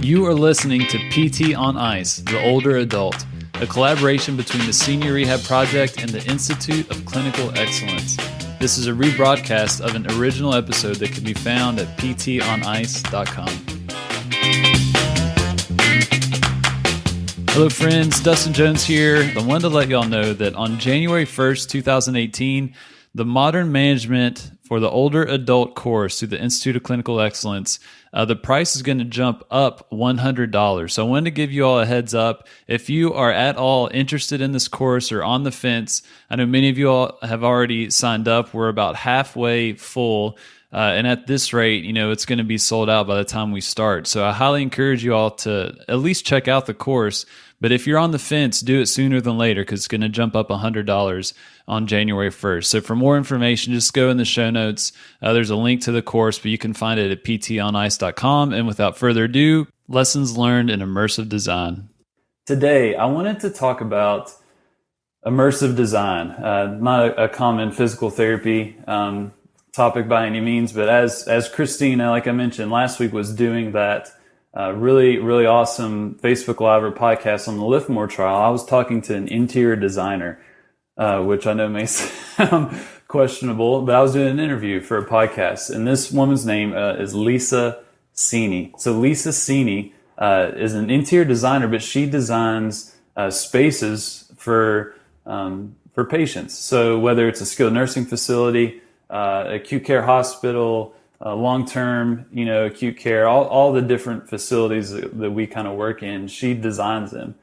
You are listening to PT on Ice, The Older Adult, a collaboration between the Senior Rehab Project and the Institute of Clinical Excellence. This is a rebroadcast of an original episode that can be found at ptonice.com. Hello friends, Dustin Jones here. I wanted to let y'all know that on January 1st, 2018, the Modern Management for the Older Adult course through the Institute of Clinical Excellence, the price is going to jump up $100. So I wanted to give you all a heads up. If you are at all interested in this course or on the fence, I know many of you all have already signed up. We're about halfway full. And at this rate, it's going to be sold out by the time we start. So I highly encourage you all to at least check out the course. But if you're on the fence, do it sooner than later because it's going to jump up $100 on January 1st. So for more information, just go in the show notes. There's a link to the course, but you can find it at ptonice.com. And without further ado, lessons learned in immersive design. Today, I wanted to talk about immersive design, not a common physical therapy topic by any means, but as Christina, like I mentioned last week, was doing that really awesome Facebook Live or podcast on the Liftmore trial, I was talking to an interior designer, which I know may sound questionable, but I was doing an interview for a podcast, and this woman's name is Lisa Cini. So Lisa Cini is an interior designer, but she designs spaces for patients. So whether it's a skilled nursing facility, acute care hospital, long-term, acute care, all the different facilities that we kind of work in, she designs them.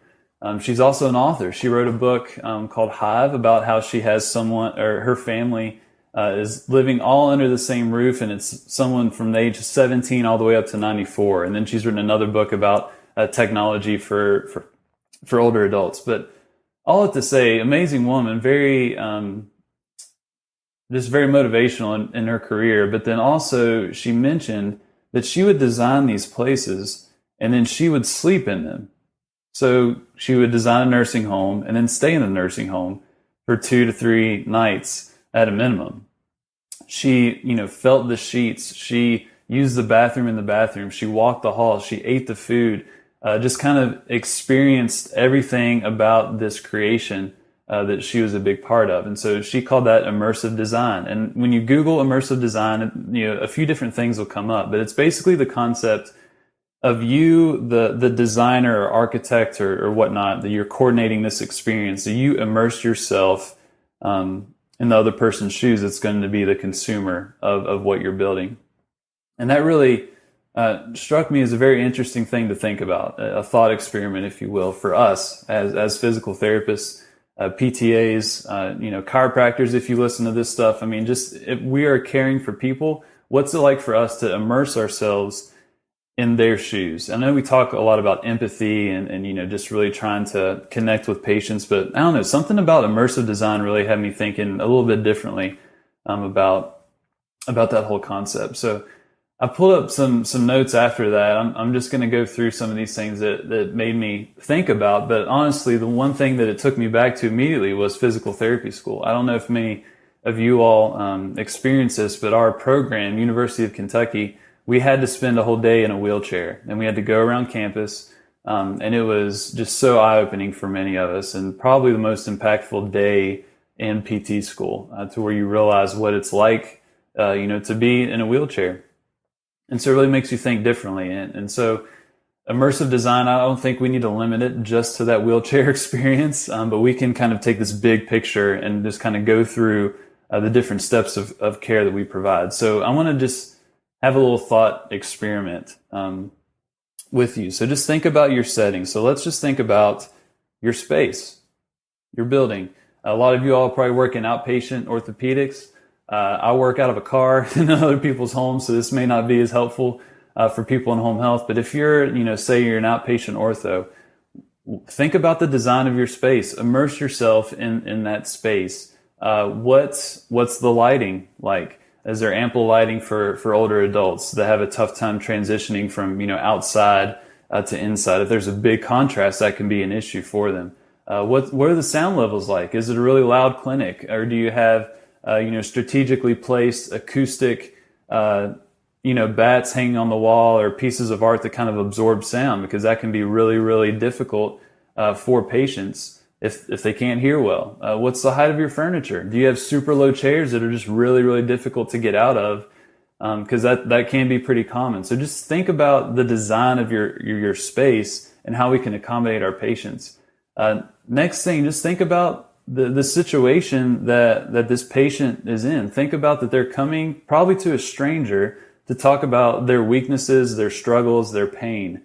She's also an author. She wrote a book called Hive about how she has someone, or her family is living all under the same roof, and it's someone from the age of 17 all the way up to 94. And then she's written another book about technology for older adults. But all to say, amazing woman, very just very motivational in her career. But then also she mentioned that she would design these places and then she would sleep in them. So she would design a nursing home and then stay in the nursing home for 2 to 3 nights at a minimum. She, felt the sheets. She used the bathroom in the bathroom. She walked the hall. She ate the food, just kind of experienced everything about this creation that she was a big part of. And so she called that immersive design. And when you Google immersive design, a few different things will come up, but it's basically the concept of you, the designer or architect or whatnot, that you're coordinating this experience. So you immerse yourself in the other person's shoes. It's going to be the consumer of what you're building. And that really struck me as a very interesting thing to think about, a thought experiment, if you will, for us as physical therapists, PTAs, chiropractors. If you listen to this stuff, if we are caring for people, what's it like for us to immerse ourselves in their shoes? I know we talk a lot about empathy and just really trying to connect with patients, but I don't know, something about immersive design really had me thinking a little bit differently about that whole concept. So I pulled up some notes after that. I'm just going to go through some of these things that made me think about. But honestly, the one thing that it took me back to immediately was physical therapy school. I don't know if many of you all experience this, but our program, University of Kentucky, we had to spend a whole day in a wheelchair, and we had to go around campus. And it was just so eye-opening for many of us, and probably the most impactful day in PT school, to where you realize what it's like, to be in a wheelchair. And so it really makes you think differently. And so immersive design, I don't think we need to limit it just to that wheelchair experience, but we can kind of take this big picture and just kind of go through the different steps of care that we provide. So I want to just have a little thought experiment with you. So just think about your setting. So let's just think about your space, your building. A lot of you all probably work in outpatient orthopedics. I work out of a car in other people's homes, so this may not be as helpful for people in home health. But if you're, say you're an outpatient ortho, think about the design of your space. Immerse yourself in that space. What's the lighting like? Is there ample lighting for older adults that have a tough time transitioning from outside to inside? If there's a big contrast, that can be an issue for them. What are the sound levels like? Is it a really loud clinic, or do you have strategically placed acoustic bats hanging on the wall or pieces of art that kind of absorb sound, because that can be really, really difficult for patients if they can't hear well. What's the height of your furniture? Do you have super low chairs that are just really, really difficult to get out of? Because that can be pretty common. So just think about the design of your space and how we can accommodate our patients. Next thing, just think about the situation that this patient is in. Think about that they're coming probably to a stranger to talk about their weaknesses, their struggles, their pain.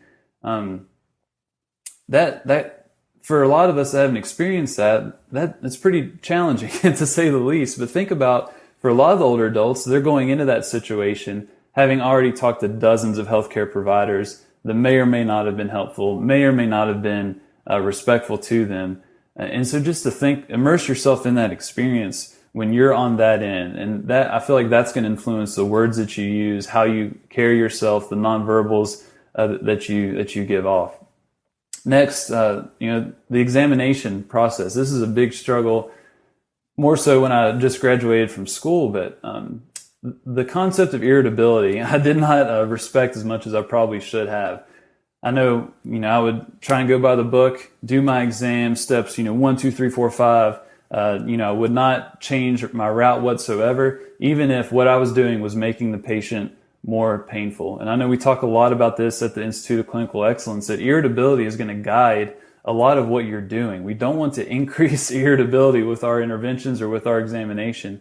That for a lot of us that haven't experienced that's pretty challenging to say the least. But think about, for a lot of the older adults, they're going into that situation having already talked to dozens of healthcare providers that may or may not have been helpful, may or may not have been respectful to them. And so just to immerse yourself in that experience when you're on that end. And that, I feel like that's going to influence the words that you use, how you carry yourself, the nonverbals that you give off. Next, the examination process. This is a big struggle, more so when I just graduated from school, but the concept of irritability, I did not respect as much as I probably should have. I know, I would try and go by the book, do my exam steps, 1, 2, 3, 4, 5. I would not change my route whatsoever, even if what I was doing was making the patient more painful. And I know we talk a lot about this at the Institute of Clinical Excellence, that irritability is going to guide a lot of what you're doing. We don't want to increase irritability with our interventions or with our examination.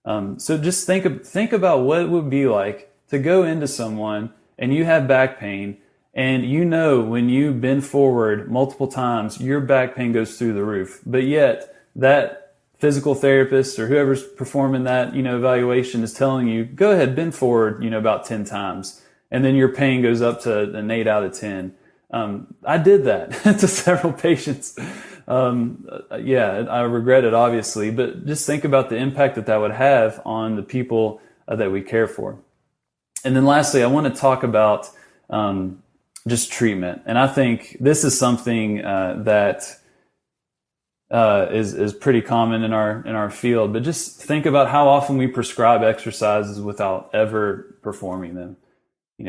So just think about what it would be like to go into someone and you have back pain, and when you bend forward multiple times, your back pain goes through the roof. But yet that physical therapist or whoever's performing that, evaluation is telling you, go ahead, bend forward, about 10 times. And then your pain goes up to an 8 out of 10. I did that to several patients. I regret it, obviously, but just think about the impact that would have on the people that we care for. And then lastly, I want to talk about just treatment. And I think this is something that is pretty common in our field, but just think about how often we prescribe exercises without ever performing them.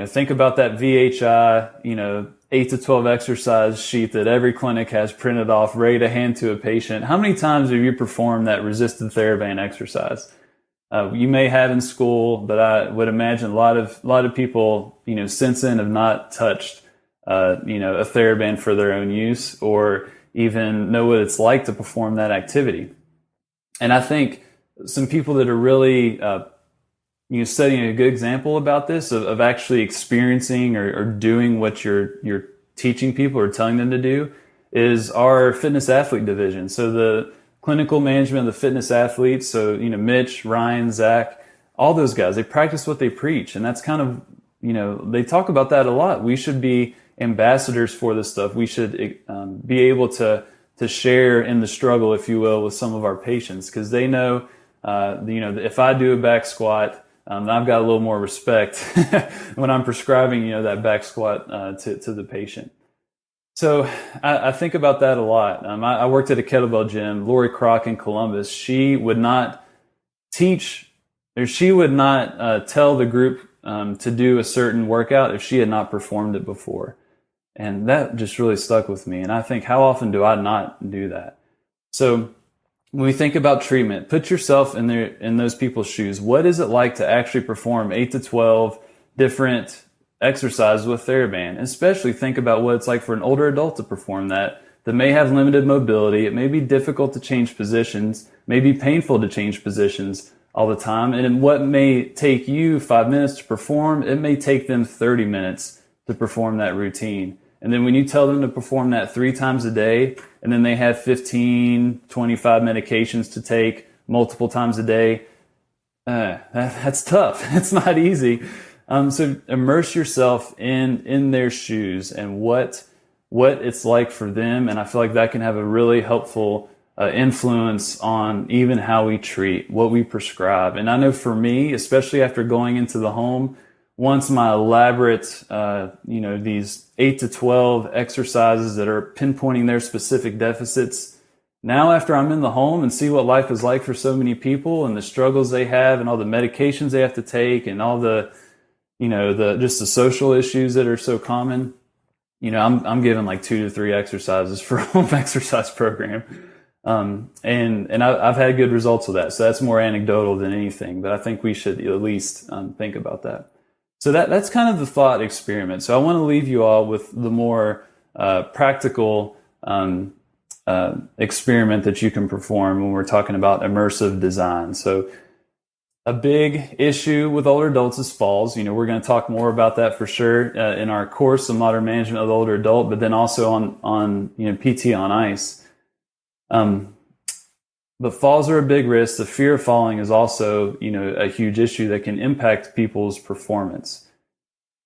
Think about that VHI, 8 to 12 exercise sheet that every clinic has printed off, ready to hand to a patient. How many times have you performed that resisted TheraBand exercise? You may have in school, but I would imagine a lot of people, since then have not touched, a TheraBand for their own use, or even know what it's like to perform that activity. And I think some people that are really, setting a good example about this, of actually experiencing or doing what you're teaching people or telling them to do, is our fitness athlete division. So the clinical management of the fitness athletes, so, Mitch, Ryan, Zach, all those guys, they practice what they preach. And that's kind of, they talk about that a lot. We should be ambassadors for this stuff. We should be able to share in the struggle, if you will, with some of our patients, because they know, if I do a back squat, I've got a little more respect when I'm prescribing, that back squat to the patient. So I think about that a lot. I worked at a kettlebell gym, Lori Kroc in Columbus. She would not teach, or she would not tell the group to do a certain workout if she had not performed it before. And that just really stuck with me. And I think, how often do I not do that? So when we think about treatment, put yourself in those people's shoes. What is it like to actually perform 8 to 12 different exercises with TheraBand? And especially think about what it's like for an older adult to perform that may have limited mobility. It may be difficult to change positions, may be painful to change positions all the time. And what may take you 5 minutes to perform, it may take them 30 minutes to perform that routine. And then when you tell them to perform that 3 times a day, and then they have 15, 25 medications to take multiple times a day, that's tough. It's not easy. So immerse yourself in their shoes and what it's like for them. And I feel like that can have a really helpful influence on even how we treat, what we prescribe. And I know for me, especially after going into the home, once my elaborate, these 8 to 12 exercises that are pinpointing their specific deficits, now after I'm in the home and see what life is like for so many people and the struggles they have and all the medications they have to take and all the, the social issues that are so common. I'm given like 2 to 3 exercises for a home exercise program. And I've had good results with that. So that's more anecdotal than anything, but I think we should at least think about that. So that's kind of the thought experiment. So I want to leave you all with the more practical experiment that you can perform when we're talking about immersive design. So a big issue with older adults is falls. We're going to talk more about that for sure in our course of modern management of the older adult, but then also on PT on ice. But falls are a big risk. The fear of falling is also, a huge issue that can impact people's performance.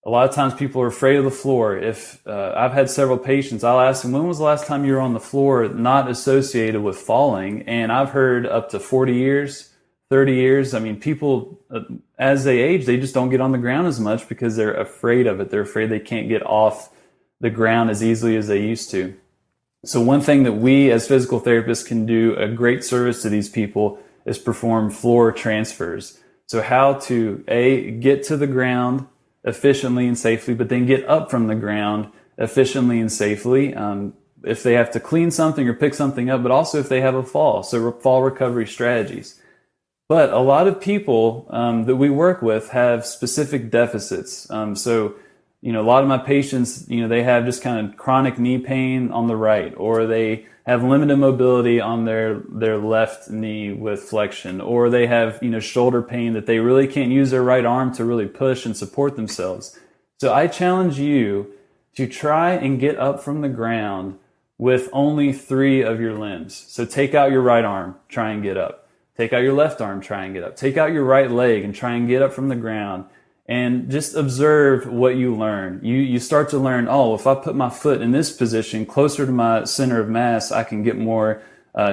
A lot of times people are afraid of the floor. If I've had several patients, I'll ask them, when was the last time you were on the floor not associated with falling? And I've heard up to 40 years, 30 years. I mean, people, as they age, they just don't get on the ground as much because they're afraid of it. They're afraid they can't get off the ground as easily as they used to. So one thing that we as physical therapists can do a great service to these people is perform floor transfers. So how to get to the ground efficiently and safely, but then get up from the ground efficiently and safely. If they have to clean something or pick something up, but also if they have a fall. So fall recovery strategies. But a lot of people that we work with have specific deficits. A lot of my patients, they have just kind of chronic knee pain on the right, or they have limited mobility on their left knee with flexion, or they have, shoulder pain that they really can't use their right arm to really push and support themselves. So I challenge you to try and get up from the ground with only 3 of your limbs. So take out your right arm, try and get up. Take out your left arm, try and get up. Take out your right leg and try and get up from the ground. And just observe what you learn. You start to learn, if I put my foot in this position closer to my center of mass, I can get more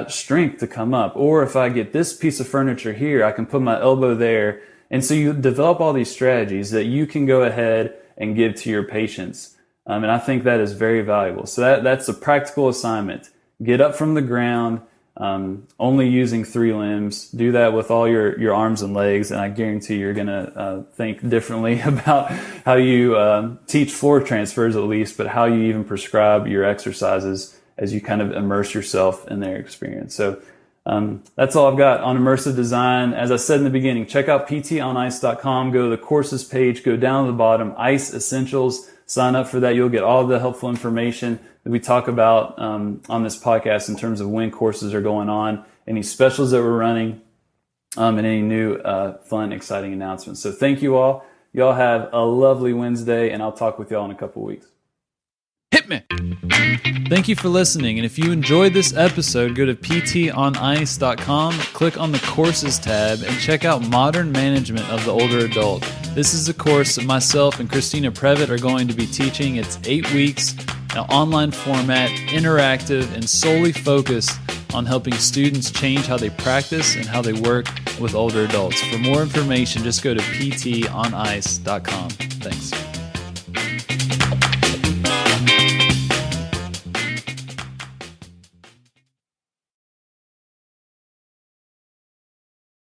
strength to come up. Or if I get this piece of furniture here, I can put my elbow there. And so you develop all these strategies that you can go ahead and give to your patients. And I think that is very valuable. So that's a practical assignment. Get up from the ground. Only using 3 limbs. Do that with all your arms and legs, and I guarantee you're going to think differently about how you teach floor transfers at least, but how you even prescribe your exercises as you kind of immerse yourself in their experience. So that's all I've got on immersive design. As I said in the beginning, check out ptonice.com, go to the courses page, go down to the bottom, ICE Essentials, sign up for that. You'll get all the helpful information that we talk about on this podcast in terms of when courses are going on, any specials that we're running, and any new fun, exciting announcements. So thank you all. Y'all have a lovely Wednesday, and I'll talk with y'all in a couple weeks. Hit me! Thank you for listening, and if you enjoyed this episode, go to ptonice.com, click on the Courses tab, and check out Modern Management of the Older Adult. This is a course that myself and Christina Previtt are going to be teaching. It's 8 weeks, an online format, interactive, and solely focused on helping students change how they practice and how they work with older adults. For more information, just go to ptonice.com. Thanks.